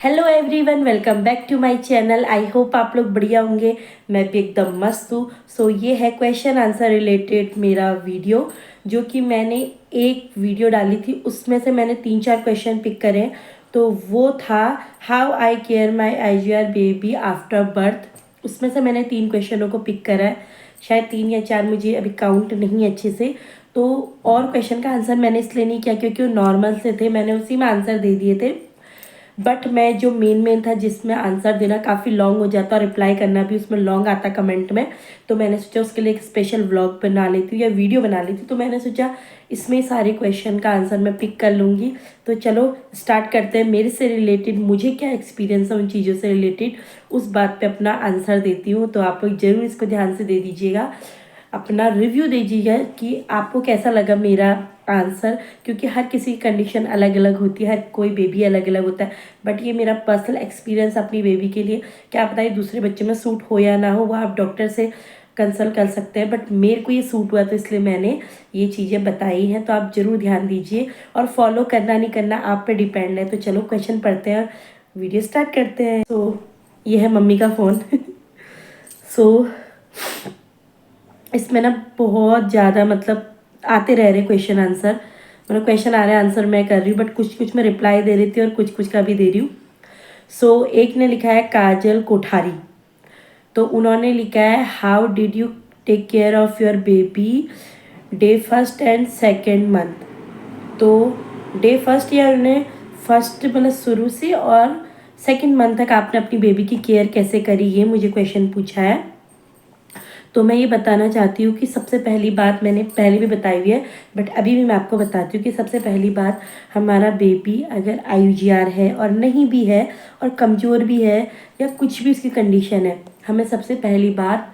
Hello everyone, welcome back to my channel. I hope आप लोग बढ़िया होंगे। मैं भी एकदम मस्त हूँ। ये है क्वेश्चन आंसर रिलेटेड मेरा वीडियो, जो कि मैंने एक वीडियो डाली थी, उसमें से मैंने 3-4 क्वेश्चन पिक करे। तो वो था how I care my IGR baby after birth. उसमें से मैंने 3 क्वेश्चनों को पिक करा है, शायद 3 या 4, मुझे अभी काउंट नहीं है अच्छे से। तो और क्वेश्चन का आंसर मैंने इसलिए नहीं किया क्योंकि वो नॉर्मल से थे, मैंने उसी में आंसर दे दिए थे। बट मैं जो मेन था जिसमें आंसर देना काफ़ी लॉन्ग हो जाता और रिप्लाई करना भी उसमें लॉन्ग आता कमेंट में, तो मैंने सोचा उसके लिए एक स्पेशल व्लॉग बना लेती हूँ या वीडियो बना लेती हूँ। तो मैंने सोचा इसमें सारे क्वेश्चन का आंसर मैं पिक कर लूँगी। तो चलो स्टार्ट करते हैं। मेरे से रिलेटेड मुझे क्या एक्सपीरियंस है उन चीज़ों से रिलेटेड, उस बात पे अपना आंसर देती हूँ। तो आप लोग ज़रूर इसको ध्यान से दे दीजिएगा, अपना रिव्यू दीजिएगा कि आपको कैसा लगा मेरा आंसर, क्योंकि हर किसी की कंडीशन अलग अलग होती है, हर कोई बेबी अलग अलग होता है। बट ये मेरा पर्सनल एक्सपीरियंस अपनी बेबी के लिए, क्या पता है दूसरे बच्चे में सूट हो या ना हो, वो आप डॉक्टर से कंसल्ट कर सकते हैं। बट मेरे को ये सूट हुआ तो इसलिए मैंने ये चीज़ें बताई हैं। तो आप ज़रूर ध्यान दीजिए और फॉलो करना नहीं करना आप पे डिपेंड है। तो चलो क्वेश्चन पढ़ते हैं, वीडियो स्टार्ट करते हैं। ये है मम्मी का फ़ोन। सो इसमें ना बहुत ज़्यादा मतलब आते रह रहे क्वेश्चन आंसर, मतलब क्वेश्चन आ रहे हैं आंसर मैं कर रही हूँ, बट कुछ कुछ मैं रिप्लाई दे रही थी और कुछ कुछ का भी दे रही हूँ। एक ने लिखा है काजल कोठारी, तो उन्होंने लिखा है how did you take care of your baby day first and second month. तो डे फर्स्ट या उन्हें फर्स्ट मतलब शुरू से और सेकेंड मंथ तक आपने अपनी बेबी की केयर कैसे करी, ये मुझे क्वेश्चन पूछा है। तो मैं ये बताना चाहती हूँ कि सबसे पहली बात मैंने पहले भी बताई हुई है, बट अभी भी मैं आपको बताती हूँ कि सबसे पहली बात, हमारा बेबी अगर IUGR है और नहीं भी है और कमज़ोर भी है या कुछ भी उसकी कंडीशन है, हमें सबसे पहली बात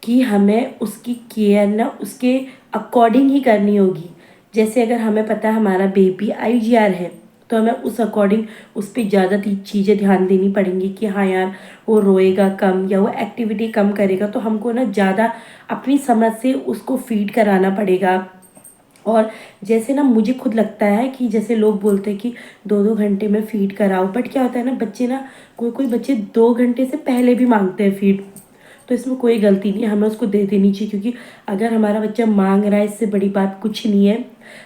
कि हमें उसकी केयर ना उसके अकॉर्डिंग ही करनी होगी। जैसे अगर हमें पता है हमारा बेबी IUGR है, तो हमें उस अकॉर्डिंग उस पर ज़्यादा चीज़ें ध्यान देनी पड़ेंगी कि हाँ यार वो रोएगा कम या वो एक्टिविटी कम करेगा, तो हमको ना ज़्यादा अपनी समझ से उसको फीड कराना पड़ेगा। और जैसे ना मुझे खुद लगता है कि जैसे लोग बोलते हैं कि 2-2 घंटे में फ़ीड कराओ, बट क्या होता है ना बच्चे ना, कोई कोई बच्चे 2 घंटे से पहले भी मांगते हैं फ़ीड। तो इसमें कोई गलती नहीं है, हमें उसको दे देनी चाहिए, क्योंकि अगर हमारा बच्चा मांग रहा है इससे बड़ी बात कुछ नहीं है।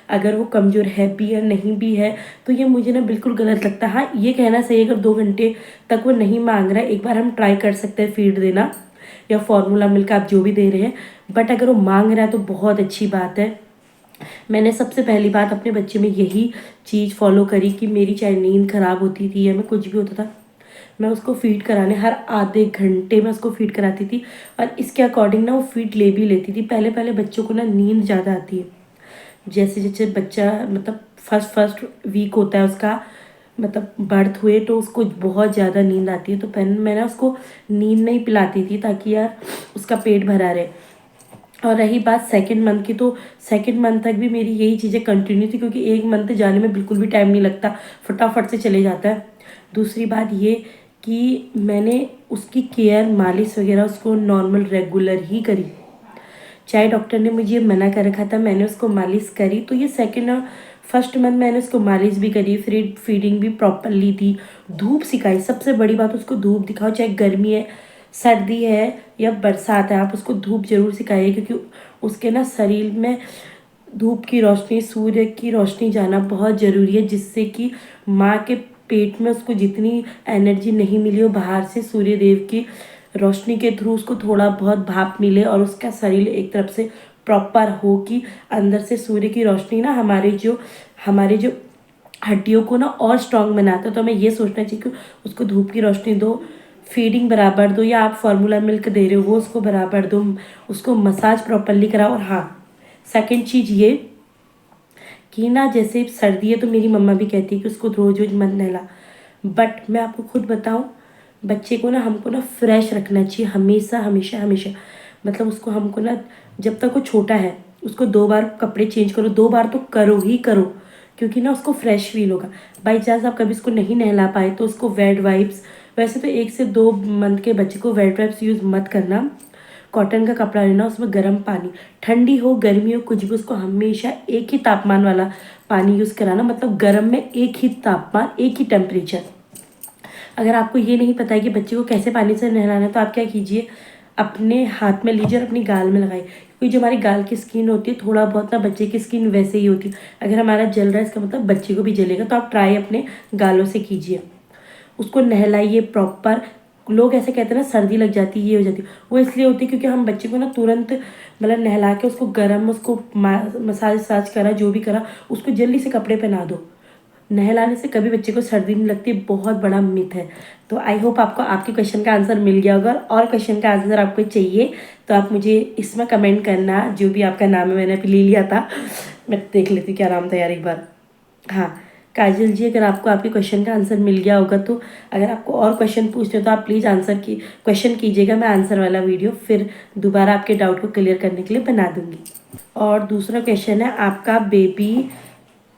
अगर वो कमज़ोर है भी या नहीं भी है, तो ये मुझे ना बिल्कुल गलत लगता है। हाँ, ये कहना सही है, अगर 2 घंटे तक वो नहीं मांग रहा है, एक बार हम ट्राई कर सकते हैं फ़ीड देना या फार्मूला मिल्क आप जो भी दे रहे हैं। बट अगर वो मांग रहा है तो बहुत अच्छी बात है। मैंने सबसे पहली बात अपने बच्चे में यही चीज़ फॉलो करी कि मेरी चाहे नींद ख़राब होती थी या मैं कुछ भी होता था, मैं उसको फ़ीड कराने हर आधे घंटे में उसको फ़ीड कराती थी, और इसके अकॉर्डिंग ना वो फ़ीड ले भी लेती थी। पहले पहले बच्चों को ना नींद ज़्यादा आती है, जैसे जैसे बच्चा मतलब फर्स्ट वीक होता है उसका, मतलब बर्थ हुए तो उसको बहुत ज़्यादा नींद आती है। तो पहले मैं ना उसको नींद नहीं पिलाती थी ताकि यार उसका पेट भरा रहे। और रही बात सेकंड मंथ की, तो सेकंड मंथ तक भी मेरी यही चीज़ें कंटिन्यू थी, क्योंकि एक मंथ जाने में बिल्कुल भी टाइम नहीं लगता, फटाफट से चले जाता है। दूसरी बात ये कि मैंने उसकी केयर मालिश वगैरह उसको नॉर्मल रेगुलर ही करी, चाहे डॉक्टर ने मुझे मना कर रखा था, मैंने उसको मालिश करी। तो ये सेकंड और फर्स्ट मंथ मैंने उसको मालिश भी करी, फिर फीडिंग भी प्रॉपरली दी, धूप सिखाई। सबसे बड़ी बात, उसको धूप दिखाओ, चाहे गर्मी है, सर्दी है या बरसात है, आप उसको धूप जरूर सिखाइए, क्योंकि उसके ना शरीर में धूप की रोशनी, सूर्य की रोशनी जाना बहुत ज़रूरी है, जिससे कि माँ के पेट में उसको जितनी एनर्जी नहीं मिली हो बाहर से सूर्य देव की रोशनी के थ्रू उसको थोड़ा बहुत भाप मिले और उसका शरीर एक तरफ से प्रॉपर हो, कि अंदर से सूर्य की रोशनी ना हमारे जो हड्डियों को ना और स्ट्रांग बनाता है। तो हमें ये सोचना चाहिए कि उसको धूप की रोशनी दो, फीडिंग बराबर दो, या आप फार्मूला मिल्क दे रहे हो वो उसको बराबर दो, उसको मसाज प्रॉपरली कराओ। और हाँ, सेकंड चीज़ ये कि ना जैसे सर्दी है तो मेरी मम्मा भी कहती है कि उसको रोज रोज मत नहला, बट मैं आपको खुद बताऊं, बच्चे को ना हमको ना फ्रेश रखना चाहिए हमेशा हमेशा हमेशा। मतलब उसको हमको ना, जब तक वो छोटा है उसको 2 बार कपड़े चेंज करो, 2 बार तो करो ही करो, क्योंकि ना उसको फ्रेश फील होगा। बाई चांस आप कभी उसको नहीं नहला पाए तो उसको वेट वाइप्स, वैसे तो 1 से 2 मंथ के बच्चे को वेट वाइप्स यूज़ मत करना, कॉटन का कपड़ा लेना, उसमें गर्म पानी, ठंडी हो गर्मी हो कुछ भी, उसको हमेशा एक ही तापमान वाला पानी यूज़ कराना, मतलब गर्म में एक ही तापमान, एक ही टेम्परेचर। अगर आपको ये नहीं पता है कि बच्चे को कैसे पानी से नहलाना है तो आप क्या कीजिए, अपने हाथ में लीजिए और अपनी गाल में लगाइए, क्योंकि जो हमारी गाल की स्किन होती है थोड़ा बहुत ना बच्चे की स्किन वैसे ही होती है, अगर हमारा जल रहा है इसका मतलब बच्चे को भी जलेगा। तो आप ट्राई अपने गालों से कीजिए, उसको नहलाइए प्रॉपर। लोग ऐसे कहते हैं ना सर्दी लग जाती है ये हो जाती है, वो इसलिए होती है क्योंकि हम बच्चे को ना तुरंत मतलब नहला के उसको गर्म उसको मसाज वसाज करा जो भी करा उसको जल्दी से कपड़े पहना दो। नहलाने से कभी बच्चे को सर्दी नहीं लगती, बहुत बड़ा मिथ है। तो आई होप आपको आपके क्वेश्चन का आंसर मिल गया होगा, और क्वेश्चन का आंसर आपको चाहिए तो आप मुझे इसमें कमेंट करना, जो भी आपका नाम है मैंने अभी ले लिया था, मैं देख लेती हूँ क्या नाम था यार एक बार। हाँ काजल जी, अगर आपको आपके क्वेश्चन का आंसर मिल गया होगा तो अगर आपको और क्वेश्चन पूछते हो तो आप प्लीज़ क्वेश्चन कीजिएगा, मैं आंसर वाला वीडियो फिर दोबारा आपके डाउट को क्लियर करने के लिए बना दूंगी। और दूसरा क्वेश्चन है, आपका बेबी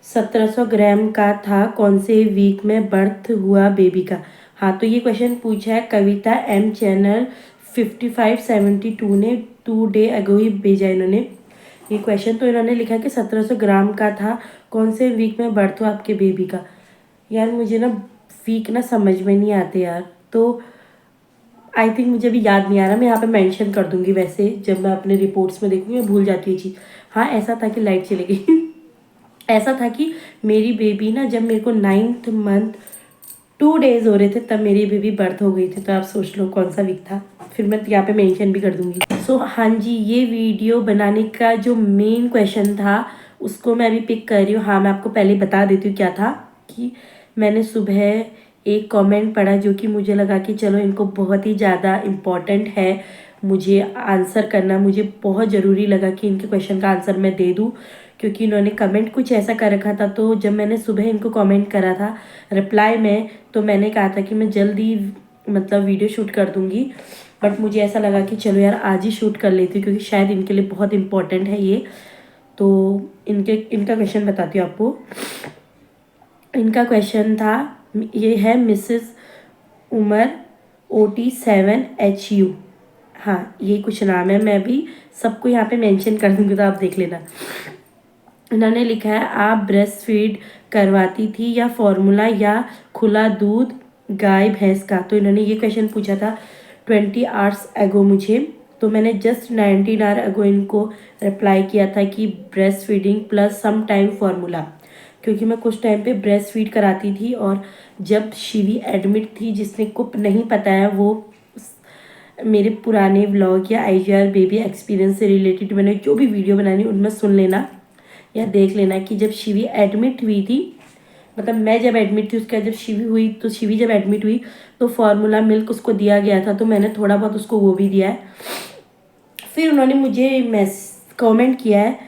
1700 ग्राम का था, कौन से वीक में बर्थ हुआ बेबी का? हाँ तो ये क्वेश्चन पूछा है कविता एम चैनल 5572 ने 2 डे अगो ही भेजा इन्होंने ये क्वेश्चन। तो इन्होंने लिखा कि 1700 ग्राम का था, कौन से वीक में बर्थ हुआ आपके बेबी का? यार मुझे ना वीक ना समझ में नहीं आते यार, तो आई थिंक मुझे अभी याद नहीं आ रहा, मैं यहाँ पे मेंशन कर दूंगी, वैसे जब मैं अपने रिपोर्ट्स में देखूंगी मैं भूल जाती हूँ चीज़। हाँ ऐसा था कि लाइट चली गई ऐसा था कि मेरी बेबी ना जब मेरे को 9th मंथ 2 days हो रहे थे तब मेरी बेबी बर्थ हो गई थी, तो आप सोच लो कौन सा वीक था, फिर मैं यहाँ पे मेंशन भी कर दूंगी। सो हाँ जी, ये वीडियो बनाने का जो मेन क्वेश्चन था उसको मैं अभी पिक कर रही हूँ। हाँ मैं आपको पहले बता देती हूँ क्या था, कि मैंने सुबह एक कमेंट पढ़ा जो कि मुझे लगा कि चलो इनको बहुत ही ज़्यादा इम्पॉर्टेंट है मुझे आंसर करना, मुझे बहुत ज़रूरी लगा कि इनके क्वेश्चन का आंसर मैं दे दूँ, क्योंकि इन्होंने कमेंट कुछ ऐसा कर रखा था। तो जब मैंने सुबह इनको कमेंट करा था रिप्लाई में, तो मैंने कहा था कि मैं जल्दी मतलब वीडियो शूट कर दूँगी, बट मुझे ऐसा लगा कि चलो यार आज ही शूट कर लेती हूँ क्योंकि शायद इनके लिए बहुत इम्पोर्टेंट है ये। तो इनका क्वेश्चन बताती हूँ आपको। इनका क्वेश्चन था, ये है मिसेस उमर OT7HU। हाँ ये कुछ नाम है, मैं भी सबको यहाँ पे मेंशन कर दूँगी तो आप देख लेना। इन्होंने लिखा है, आप ब्रेस्ट फीड करवाती थी या फॉर्मूला या खुला दूध गाय भैंस का? तो इन्होंने ये क्वेश्चन पूछा था 20 आवर्स एगो मुझे, तो मैंने जस्ट 19 आवर एगो इनको रिप्लाई किया था कि breast feeding plus some time formula, क्योंकि मैं कुछ टाइम पे ब्रेस्ट फीड कराती थी। और जब शिवी एडमिट थी, जिसने को नहीं पता है वो मेरे पुराने व्लॉग या IGR बेबी एक्सपीरियंस से रिलेटेड मैंने जो भी वीडियो बनानी उनमें सुन लेना या देख लेना कि जब शिवी एडमिट हुई थी, मतलब मैं जब एडमिट थी उसके बाद जब शिवी हुई, तो शिवी जब एडमिट हुई तो फार्मूला मिल्क उसको दिया गया था, तो मैंने थोड़ा बहुत उसको वो भी दिया है। फिर उन्होंने मुझे कमेंट किया है,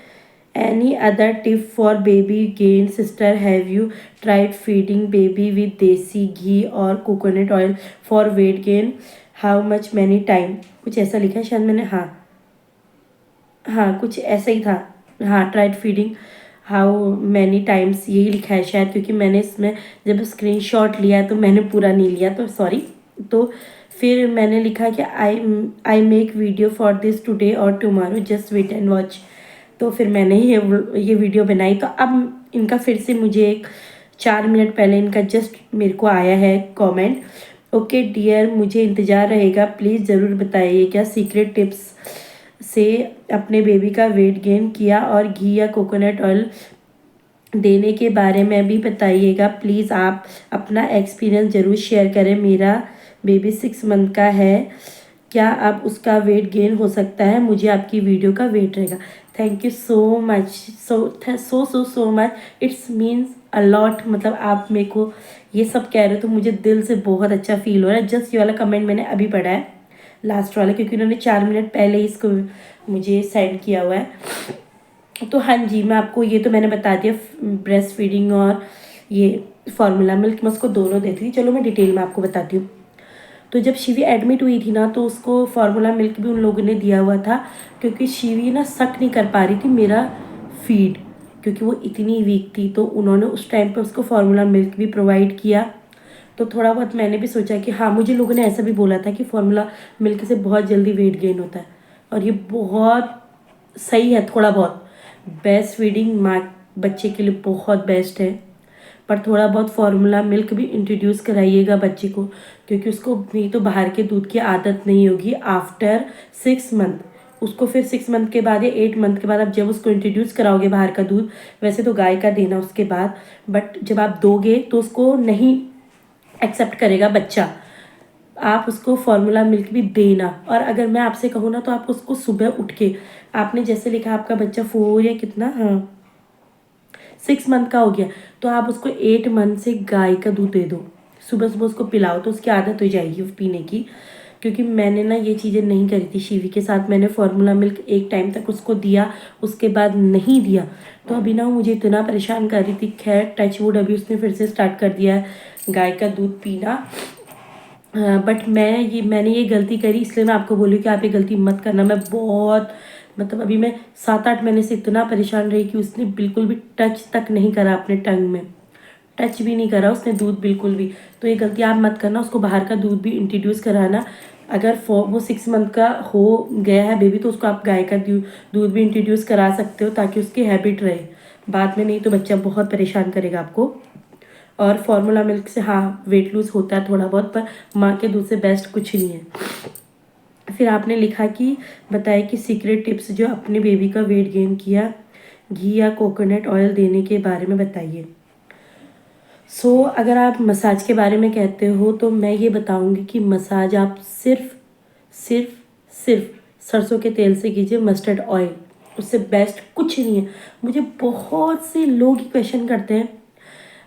any other tip for baby gain sister, have you tried feeding baby with देसी घी और coconut oil for weight gain, how much many time? कुछ ऐसा लिखा है शायद मैंने, हाँ कुछ ऐसा ही था। हाँ tried feeding how many times यही लिखा है शायद, क्योंकि मैंने इसमें जब स्क्रीनशॉट लिया तो मैंने पूरा नहीं लिया, तो सॉरी। तो फिर मैंने लिखा कि I make video for this today और tomorrow, just wait and watch. तो फिर मैंने ये वीडियो बनाई। तो अब इनका फिर से मुझे एक 4 मिनट पहले इनका जस्ट मेरे को आया है कमेंट, ओके डियर मुझे इंतज़ार रहेगा, प्लीज़ ज़रूर बताइए क्या सीक्रेट टिप्स से अपने बेबी का वेट गेन किया, और घी या कोकोनट ऑयल देने के बारे में भी बताइएगा प्लीज़। आप अपना एक्सपीरियंस ज़रूर शेयर करें। मेरा बेबी 6 मंथ का है, क्या अब उसका वेट गेन हो सकता है? मुझे आपकी वीडियो का वेट रहेगा। Thank you so much, so much, it's means a lot. मतलब आप मेरे को ये सब कह रहे हो तो मुझे दिल से बहुत अच्छा फील हो रहा है। जस्ट ये वाला कमेंट मैंने अभी पढ़ा है, लास्ट वाला, क्योंकि उन्होंने 4 मिनट पहले ही इसको मुझे सेंड किया हुआ है। तो हाँ जी, मैं आपको ये तो मैंने बता दिया, ब्रेस्ट फीडिंग और ये फार्मूला मिल्क मैं उसको दोनों देती थी। चलो मैं डिटेल में आपको बताती हूँ। तो जब शिवी एडमिट हुई थी ना, तो उसको फार्मूला मिल्क भी उन लोगों ने दिया हुआ था, क्योंकि शिवी ना सक नहीं कर पा रही थी मेरा फीड, क्योंकि वो इतनी वीक थी। तो उन्होंने उस टाइम पे उसको फार्मूला मिल्क भी प्रोवाइड किया। तो थोड़ा बहुत मैंने भी सोचा कि हाँ, मुझे लोगों ने ऐसा भी बोला था कि फार्मूला मिल्क से बहुत जल्दी वेट गेन होता है, और ये बहुत सही है। थोड़ा बहुत ब्रेस्ट फीडिंग माँ बच्चे के लिए बहुत बेस्ट है। पर थोड़ा बहुत फार्मूला मिल्क भी इंट्रोड्यूस कराइएगा बच्चे को, क्योंकि उसको नहीं तो बाहर के दूध की आदत नहीं होगी आफ्टर 6 मंथ। उसको फिर 6 मंथ के बाद या 8 मंथ के बाद आप जब उसको इंट्रोड्यूस कराओगे बाहर का दूध, वैसे तो गाय का देना उसके बाद, बट जब आप दोगे तो उसको नहीं एक्सेप्ट करेगा बच्चा। आप उसको फार्मूला मिल्क भी देना। और अगर मैं आपसे कहूँ ना तो आप उसको सुबह उठ के, आपने जैसे लिखा आपका बच्चा 4 या कितना, हाँ 6 मंथ का हो गया, तो आप उसको 8 मंथ से गाय का दूध दे दो, सुबह सुबह उसको पिलाओ तो उसकी आदत हो जाएगी वो पीने की। क्योंकि मैंने ना ये चीज़ें नहीं करी थी शिवी के साथ, मैंने फार्मूला मिल्क एक टाइम तक उसको दिया, उसके बाद नहीं दिया, तो अभी ना वो मुझे इतना परेशान कर रही थी। खैर टच वुड अभी उसने फिर से स्टार्ट कर दिया है गाय का दूध पीना। बट मैंने ये गलती करी, इसलिए मैं आपको बोलूँ कि आप ये गलती मत करना। मैं बहुत मतलब अभी मैं 7-8 महीने से इतना परेशान रही कि उसने बिल्कुल भी टच तक नहीं करा अपने टंग में, टच भी नहीं करा उसने दूध बिल्कुल भी। तो ये गलती आप मत करना, उसको बाहर का दूध भी इंट्रोड्यूस कराना। अगर वो 6 मंथ का हो गया है बेबी तो उसको आप गाय का दूध भी इंट्रोड्यूस करा सकते हो, ताकि उसकी हैबिट रहे बाद में, नहीं तो बच्चा बहुत परेशान करेगा आपको। और फार्मूला मिल्क से हाँ वेट लूज़ होता है थोड़ा बहुत, पर माँ के दूध से बेस्ट कुछ नहीं है। फिर आपने लिखा कि बताया कि सीक्रेट टिप्स जो अपने बेबी का वेट गेन किया, घी या कोकोनट ऑयल देने के बारे में बताइए। अगर आप मसाज के बारे में कहते हो तो मैं ये बताऊंगी कि मसाज आप सिर्फ सिर्फ सिर्फ सरसों के तेल से कीजिए, मस्टर्ड ऑयल, उससे बेस्ट कुछ नहीं है। मुझे बहुत से लोग ही क्वेश्चन करते हैं,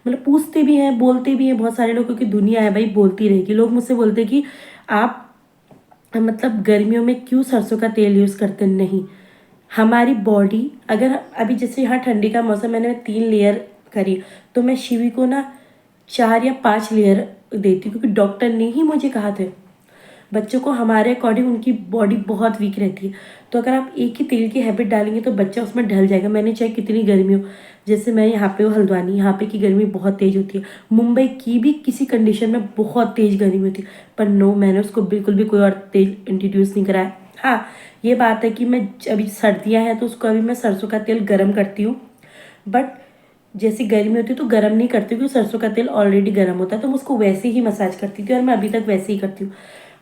मतलब पूछते भी हैं बोलते भी हैं, बहुत सारे लोग, क्योंकि दुनिया है भाई बोलती रहेगी। लोग मुझसे बोलते हैं कि आप मतलब गर्मियों में क्यों सरसों का तेल यूज़ करते हैं। नहीं, हमारी बॉडी अगर अभी जैसे यहाँ ठंडी का मौसम, मैंने 3 लेयर करी, तो मैं शिवी को ना 4 या 5 लेयर देती हूँ, क्योंकि डॉक्टर ने ही मुझे कहा था बच्चों को हमारे अकॉर्डिंग उनकी बॉडी बहुत वीक रहती है, तो अगर आप एक ही तेल की हैबिट डालेंगे तो बच्चा उसमें ढल जाएगा। मैंने चाहे कितनी गर्मी हो, जैसे मैं यहाँ पे हूँ हल्द्वानी, यहाँ पे की गर्मी बहुत तेज़ होती है, मुंबई की भी किसी कंडीशन में बहुत तेज़ गर्मी होती है, पर नो, मैंने उसको बिल्कुल भी कोई और तेल इंट्रोड्यूस नहीं कराया। हाँ ये बात है कि मैं अभी सर्दियाँ हैं तो उसको अभी मैं सरसों का तेल गर्म करती हूँ, बट जैसी गर्मी होती है तो गर्म नहीं करती, क्योंकि सरसों का तेल ऑलरेडी गर्म होता है, तो मैं उसको वैसे ही मसाज करती थी और मैं अभी तक वैसे ही करती हूँ।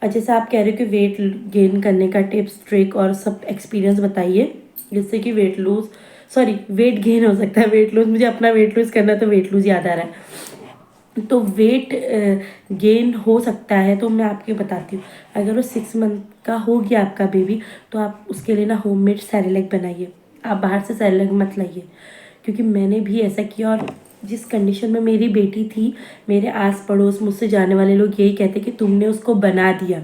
और जैसे आप कह रहे हो कि वेट गेन करने का टिप्स ट्रिक और सब एक्सपीरियंस बताइए, जिससे कि वेट गेन हो सकता है। वेट लूज, मुझे अपना वेट लूज करना है तो वेट लूज याद आ रहा है। तो वेट गेन हो सकता है तो मैं आपको बताती हूँ। अगर वो 6 मंथ का हो गया आपका बेबी, तो आप उसके लिए ना होममेड सेरेलैक बनाइए, आप बाहर से सेरेलैक मत लाइए, क्योंकि मैंने भी ऐसा किया। और जिस कंडीशन में मेरी बेटी थी, मेरे आस पड़ोस मुझसे जाने वाले लोग यही कहते कि तुमने उसको बना दिया,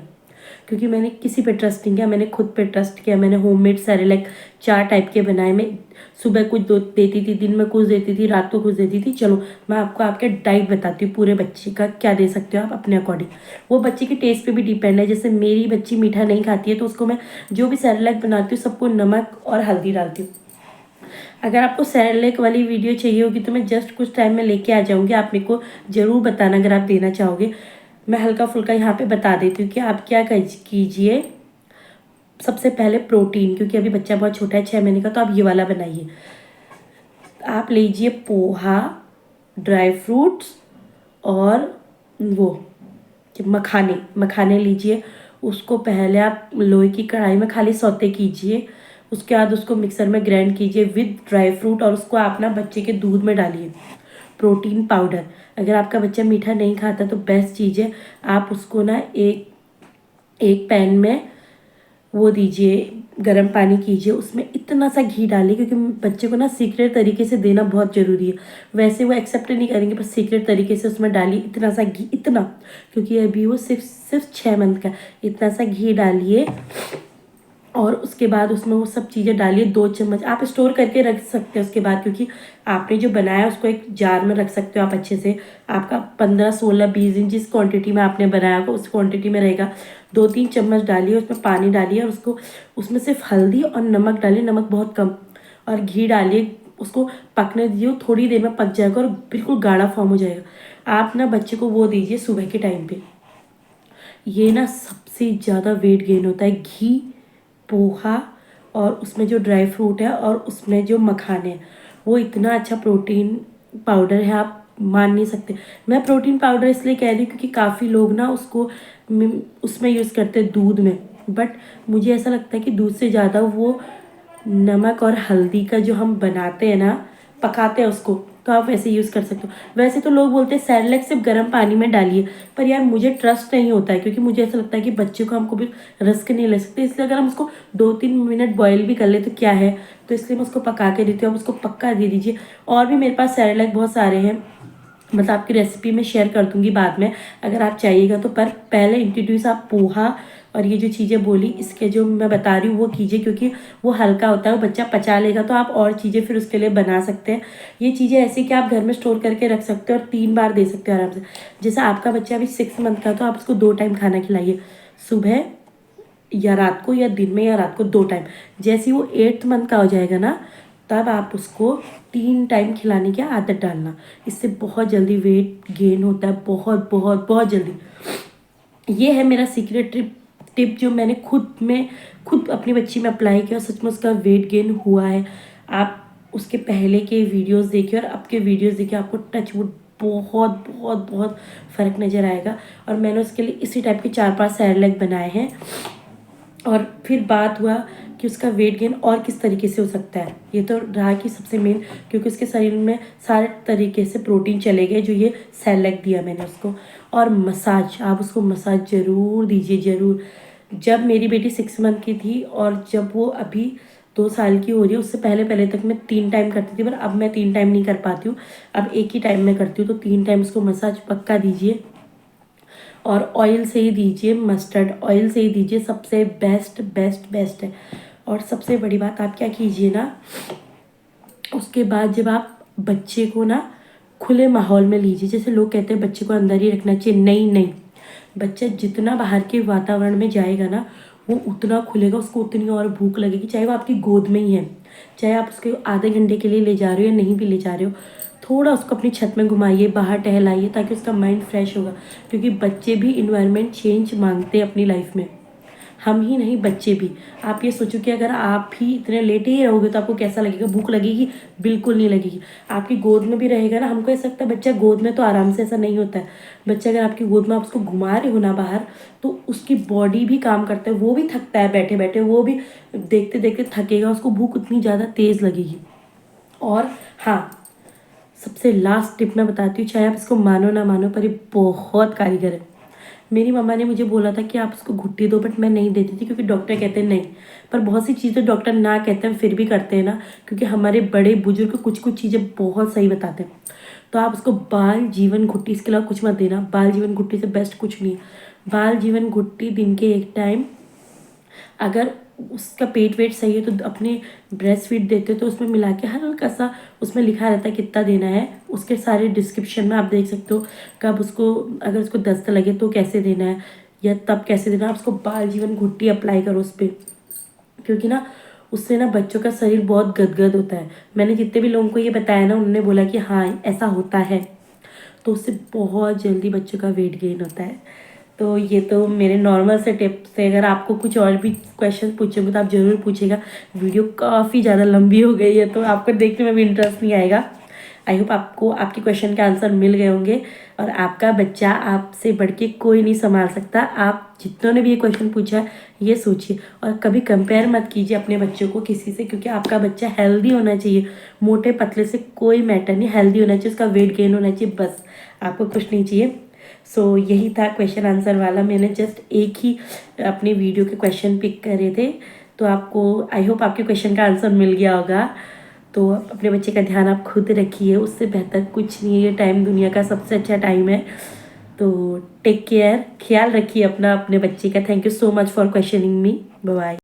क्योंकि मैंने किसी पे ट्रस्ट नहीं किया, मैंने खुद पे ट्रस्ट किया। मैंने होममेड सेरेलैक 4 टाइप के बनाए। मैं सुबह कुछ देती थी, दिन में कुछ देती थी, रात को कुछ देती थी। चलो मैं आपको आपके डाइट बताती हूँ पूरे बच्चे का क्या दे सकते हो आप अपने अकॉर्डिंग। वो बच्चे के टेस्ट पे भी डिपेंड है। जैसे मेरी बच्ची मीठा नहीं खाती है, तो उसको मैं जो भी सेरेलैक बनाती हूँ सबको नमक और हल्दी डालती हूँ। अगर आपको सेरेलैक वाली वीडियो चाहिए होगी तो मैं जस्ट कुछ टाइम में लेके आ जाऊँगी, आप मेरे को ज़रूर बताना अगर आप देना चाहोगे। मैं हल्का फुल्का यहाँ पे बता देती हूँ कि आप क्या कीजिए। सबसे पहले प्रोटीन, क्योंकि अभी बच्चा बहुत छोटा है 6 महीने का, तो आप ये वाला बनाइए। आप लीजिए पोहा, ड्राई फ्रूट्स और वो मखाने मखाने लीजिए। उसको पहले आप लोहे की कढ़ाई में खाली सौते कीजिए, उसके बाद उसको मिक्सर में ग्राइंड कीजिए विद ड्राई फ्रूट, और उसको आप ना बच्चे के दूध में डालिए। प्रोटीन पाउडर, अगर आपका बच्चा मीठा नहीं खाता तो बेस्ट चीज़ है, आप उसको ना एक एक पैन में वो दीजिए, गर्म पानी कीजिए, उसमें इतना सा घी डालिए, क्योंकि बच्चे को ना सीक्रेट तरीके से देना बहुत ज़रूरी है। वैसे वो एक्सेप्ट नहीं करेंगे, पर सीक्रेट तरीके से उसमें डालिए इतना सा घी, इतना, क्योंकि अभी वो सिर्फ 6 मंथ का। इतना सा घी डालिए और उसके बाद उसमें वो सब चीज़ें डालिए। 2 चम्मच आप स्टोर करके रख सकते हैं उसके बाद, क्योंकि आपने जो बनाया उसको एक जार में रख सकते हो आप अच्छे से। आपका 15-16-20 दिन जिस क्वांटिटी में आपने बनाया होगा उस क्वांटिटी में रहेगा। 2-3 चम्मच डालिए, उसमें पानी डालिए और उसको उसमें सिर्फ हल्दी और नमक डालिए, नमक बहुत कम, और घी डालिए, उसको पकने दीजिए। थोड़ी देर में पक जाएगा और बिल्कुल गाढ़ा फॉर्म हो जाएगा। आप ना बच्चे को वो दीजिए सुबह के टाइम पे। ये ना सबसे ज़्यादा वेट गेन होता है, घी, पोहा और उसमें जो ड्राई फ्रूट है और उसमें जो मखाने हैं, वो इतना अच्छा प्रोटीन पाउडर है। आप मान नहीं सकते। मैं प्रोटीन पाउडर इसलिए कह रही हूँ क्योंकि काफ़ी लोग ना उसको उसमें यूज़ करते हैं दूध में, बट मुझे ऐसा लगता है कि दूध से ज़्यादा वो नमक और हल्दी का जो हम बनाते हैं ना, पकाते हैं उसको, तो आप वैसे यूज़ कर सकते हो। वैसे तो लोग बोलते हैं सैरेलैक सिर्फ गर्म पानी में डालिए, पर यार मुझे ट्रस्ट नहीं होता है क्योंकि मुझे ऐसा लगता है कि बच्चे को हमको भी रिस्क नहीं ले सकते, इसलिए अगर हम उसको 2-3 मिनट बॉयल भी कर ले तो क्या है। तो इसलिए मैं उसको पका के देती हूँ, आप उसको पक्का दे दीजिए। और भी मेरे पास सैरेलैक बहुत सारे हैं, मतलब आपकी रेसिपी में शेयर कर दूंगी बाद में अगर आप चाहिएगा तो। पर पहले इंट्रोड्यूस आप पोहा और ये जो चीज़ें बोली इसके जो मैं बता रही हूँ वो कीजिए, क्योंकि वो हल्का होता है, वो बच्चा पचा लेगा, तो आप और चीज़ें फिर उसके लिए बना सकते हैं। ये चीज़ें ऐसी कि आप घर में स्टोर करके रख सकते हो और 3 बार दे सकते हो आराम से। जैसे आपका बच्चा अभी 6 मंथ का, तो आप उसको 2 टाइम खाना खिलाइए, सुबह या रात को, या दिन में या रात को 2 टाइम। जैसे ही वो 8th मंथ का हो जाएगा ना, तब आप उसको 3 टाइम खिलाने की आदत डालना। इससे बहुत जल्दी वेट गेन होता है, बहुत बहुत बहुत जल्दी। ये है मेरा सीक्रेट टिप जो मैंने खुद अपनी बच्ची में अप्लाई किया और सच में उसका वेट गेन हुआ है। आप उसके पहले के वीडियोस देखिए और अब के वीडियोस देखिए, आपको टच वुड बहुत बहुत बहुत फ़र्क नज़र आएगा। और मैंने उसके लिए इसी टाइप के 4-5 सैरेलैक बनाए हैं। और फिर बात हुआ कि उसका वेट गेन और किस तरीके से हो सकता है, ये तो रहा कि सबसे मेन, क्योंकि उसके शरीर में सारे तरीके से प्रोटीन चले गए जो ये सैरेलैक दिया मैंने उसको। और मसाज, आप उसको मसाज ज़रूर दीजिए, ज़रूर। जब मेरी बेटी 6 मंथ की थी और जब वो अभी 2 साल की हो रही है, उससे पहले पहले तक मैं 3 टाइम करती थी, पर अब मैं 3 टाइम नहीं कर पाती हूँ, अब एक ही टाइम में करती हूँ। तो 3 टाइम उसको मसाज पक्का दीजिए, और ऑयल से ही दीजिए, मस्टर्ड ऑयल से ही दीजिए, सबसे बेस्ट बेस्ट बेस्ट है। और सबसे बड़ी बात आप क्या कीजिए ना, उसके बाद जब आप बच्चे को ना खुले माहौल में लीजिए। जैसे लोग कहते हैं बच्चे को अंदर ही रखना चाहिए, नहीं नहीं, बच्चा जितना बाहर के वातावरण में जाएगा ना वो उतना खुलेगा, उसको उतनी और भूख लगेगी, चाहे वो आपकी गोद में ही है, चाहे आप उसके आधे घंटे के लिए ले जा रहे हो या नहीं भी ले जा रहे हो। थोड़ा उसको अपनी छत में घुमाइए, बाहर टहलाइए, ताकि उसका माइंड फ्रेश होगा, क्योंकि बच्चे भी इन्वायरमेंट चेंज मांगते हैं अपनी लाइफ में, हम ही नहीं बच्चे भी। आप ये सोचो कि अगर आप ही इतने लेटे ही रहोगे तो आपको कैसा लगेगा, भूख लगेगी? बिल्कुल नहीं लगेगी। आपकी गोद में भी रहेगा ना, हमको ऐसा लगता है बच्चा गोद में तो आराम से, ऐसा नहीं होता है। बच्चा अगर आपकी गोद में आप उसको घुमा रहे हो ना बाहर, तो उसकी बॉडी भी काम करता है, वो भी थकता है बैठे बैठे, वो भी देखते देखते थकेगा, उसको भूख उतनी ज़्यादा तेज़ लगेगी। और हाँ, सबसे लास्ट टिप मैं बताती हूँ, चाहे आप इसको मानो ना मानो, पर ये बहुत कारीगर है। मेरी मम्मा ने मुझे बोला था कि आप उसको घुट्टी दो, बट मैं नहीं देती थी क्योंकि डॉक्टर कहते हैं नहीं। पर बहुत सी चीज़ें डॉक्टर ना कहते हैं फिर भी करते हैं ना, क्योंकि हमारे बड़े बुजुर्ग कुछ कुछ चीज़ें बहुत सही बताते हैं। तो आप उसको बाल जीवन घुट्टी, इसके अलावा कुछ मत देना, बाल जीवन घुट्टी से बेस्ट कुछ नहीं है। बाल जीवन घुट्टी दिन के 1 टाइम, अगर उसका पेट वेट सही है तो अपने ब्रेस्ट फीड देते हो तो उसमें मिला के हल्का सा, उसमें लिखा रहता है कितना देना है, उसके सारे डिस्क्रिप्शन में आप देख सकते हो। कब उसको, अगर उसको दस्त लगे तो कैसे देना है, या तब कैसे देना है। आप उसको बाल जीवन घुट्टी अप्लाई करो उस पर, क्योंकि ना उससे ना बच्चों का शरीर बहुत गदगद होता है। मैंने जितने भी लोगों को ये बताया ना, उन्होंने बोला कि हाँ ऐसा होता है, तो उससे बहुत जल्दी बच्चों का वेट गेन होता है। तो ये तो मेरे नॉर्मल से टिप्स थे। अगर आपको कुछ और भी क्वेश्चन पूछोगे तो आप ज़रूर पूछेगा। वीडियो काफ़ी ज़्यादा लंबी हो गई है तो आपको देखने में भी इंटरेस्ट नहीं आएगा। आई होप आपको आपके क्वेश्चन के आंसर मिल गए होंगे, और आपका बच्चा आपसे बढ़ के कोई नहीं संभाल सकता। आप जितनों ने भी ये क्वेश्चन पूछा है ये सोचिए, और कभी कंपेयर मत कीजिए अपने बच्चों को किसी से, क्योंकि आपका बच्चा हेल्दी होना चाहिए। मोटे पतले से कोई मैटर नहीं, हेल्दी होना चाहिए, उसका वेट गेन होना चाहिए, बस आपको कुछ नहीं चाहिए। सो यही था क्वेश्चन आंसर वाला। मैंने जस्ट एक ही अपनी वीडियो के क्वेश्चन पिक करे थे, तो आपको आई होप आपके क्वेश्चन का आंसर मिल गया होगा। तो अपने बच्चे का ध्यान आप खुद रखिए, उससे बेहतर कुछ नहीं है। ये टाइम दुनिया का सबसे अच्छा टाइम है। तो टेक केयर, ख्याल रखिए अपना, अपने बच्चे का। Thank you so much for questioning me. Bye bye.